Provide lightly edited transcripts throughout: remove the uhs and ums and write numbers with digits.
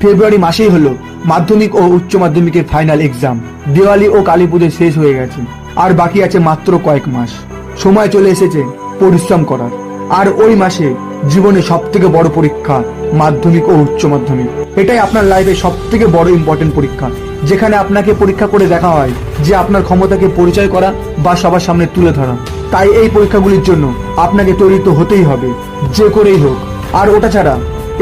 ফেব্রুয়ারি মাসেই হলো মাধ্যমিক ও উচ্চ মাধ্যমিকের ফাইনাল এক্সাম। দিওয়ালি ও কালী পুজো শেষ হয়ে গেছে, আর বাকি আছে মাত্র কয়েক মাস। সময় চলে এসেছে পরিশ্রম করার। আর ওই মাসে জীবনে সব থেকে বড় পরীক্ষা মাধ্যমিক ও উচ্চ মাধ্যমিক। এটাই আপনার লাইফে সব থেকে বড় ইম্পর্টেন্ট পরীক্ষা, যেখানে আপনাকে পরীক্ষা করে দেখা হয় যে আপনার ক্ষমতাকে পরিচয় করা বা সবার সামনে তুলে ধরা। তাই এই পরীক্ষাগুলির জন্য আপনাকে তৈরি তো হতেই হবে, যে করেই হোক। আর ওটা ছাড়া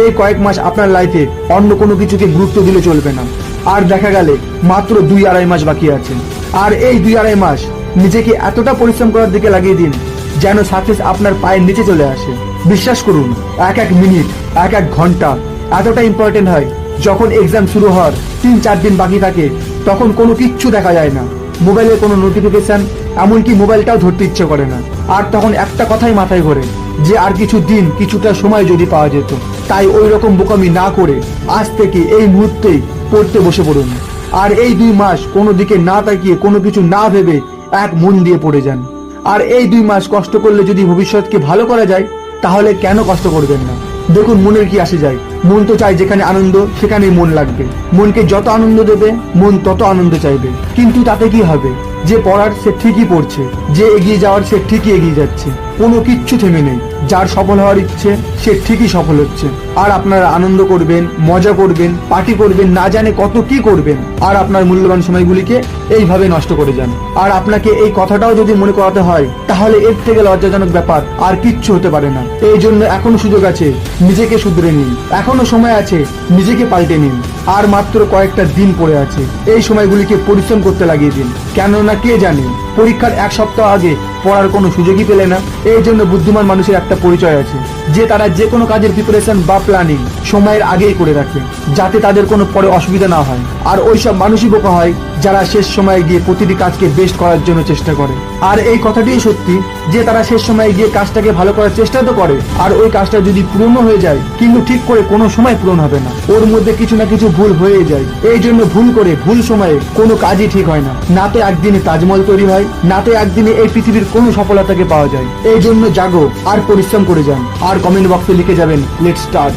এই কয়েক মাস আপনার লাইফে অন্য কোনো কিছুকে গুরুত্ব দিলে চলবে না। আর দেখা গেলে মাত্র 2-2.5 মাস বাকি আছে। আর এই 2-2.5 মাস নিজেকে এতটা পরিশ্রম করার দিকে লাগিয়ে দিন যেন সাকসেস আপনার পায়ের নিচে চলে আসে। বিশ্বাস করুন, এক এক মিনিট, এক এক ঘন্টা এতটা ইম্পর্টেন্ট হয়। যখন এক্সাম শুরু হওয়ার 3-4 দিন বাকি থাকে, তখন কোনো কিচ্ছু দেখা যায় না, মোবাইলে কোনো নোটিফিকেশন, এমনকি মোবাইলটাও ধরতে ইচ্ছে করে না। আর তখন একটা কথাই মাথায় ঘোরে যে আর কিছু দিন, কিছুটা সময় যদি পাওয়া যেত। তাই ওই রকম বোকামি না করে আজ থেকে এই মুহূর্তেই পড়তে বসে পড়ুন। আর এই 2 মাস কোনো দিকে না তাকিয়ে, কোনো কিছু না ভেবে এক মন দিয়ে পড়ে যান। আর এই 2 মাস কষ্ট করলে যদি ভবিষ্যৎকে ভালো করা যায়, তাহলে কেন কষ্ট করবেন না? দেখুন, মনের কি আসে যায়? মন তো চায় যেখানে আনন্দ সেখানেই মন লাগবে। মনকে যত আনন্দ দেবে, মন তত আনন্দ চাইবে। কিন্তু তাতে কি হবে? যে পড়ার সে ঠিকই পড়ছে, যে এগিয়ে যাওয়ার সে ঠিকই এগিয়ে যাচ্ছে, কোনো কিচ্ছু থেমে নেই। যার সফল হওয়ার ইচ্ছে সে ঠিকই সফল হচ্ছে। আর আপনারা আনন্দ করবেন, মজা করবেন, পার্টি করবেন, না জানে কত কি করবেন। আর আপনার মূল্যবান সময়গুলিকে এইভাবে নষ্ট করে যান। আর আপনাকে এই কথাটাও যদি মনে করাতে হয়, তাহলে এর থেকে লজ্জাজনক ব্যাপার আর কিচ্ছু হতে পারে না। এই জন্য এখনো সুযোগ আছে, নিজেকে শুধরে নিন। এখনো সময় আছে, নিজেকে পাল্টে নিন। আর মাত্র কয়েকটা দিন পড়ে আছে, এই সময়গুলিকে পরিশ্রম করতে লাগিয়ে দিন। কেননা কে জানে, পরীক্ষার 1 সপ্তাহ আগে পড়ার কোনো সুযোগই পেলে না। এই জন্য বুদ্ধিমান মানুষের একটা পরিচয় আছে, যে তারা যে কোনো কাজের প্রিপারেশন বা প্ল্যানিং সময়ের আগেই করে রাখে, যাতে তাদের কোনো পরে অসুবিধা না হয়। আর ওইসব মানুষই বোকা হয় যারা শেষ সময়ে গিয়ে প্রতিটি কাজকে বেস্ট করার জন্য চেষ্টা করে। আর এই কথাটিই সত্যি যে তারা শেষ সময়ে গিয়ে কাজটাকে ভালো করার চেষ্টা তো করে, আর ওই কাজটা যদি পূর্ণ হয়ে যায়, কিন্তু ঠিক করে কোনো সময় পূরণ হবে না, ওর মধ্যে কিছু না কিছু ভুল হয়ে যায়। এই জন্য ভুল করে, ভুল সময়ে কোনো কাজই ঠিক হয় না। নাতে একদিনে তাজমহল তৈরি হয়, নাতে একদিনে এই পৃথিবীর কোনো সফলতাকে পাওয়া যায়। এই জন্য জাগো আর পরিশ্রম করে যান। আর কমেন্ট বক্সে লিখে যাবেন, লেটস স্টার্ট।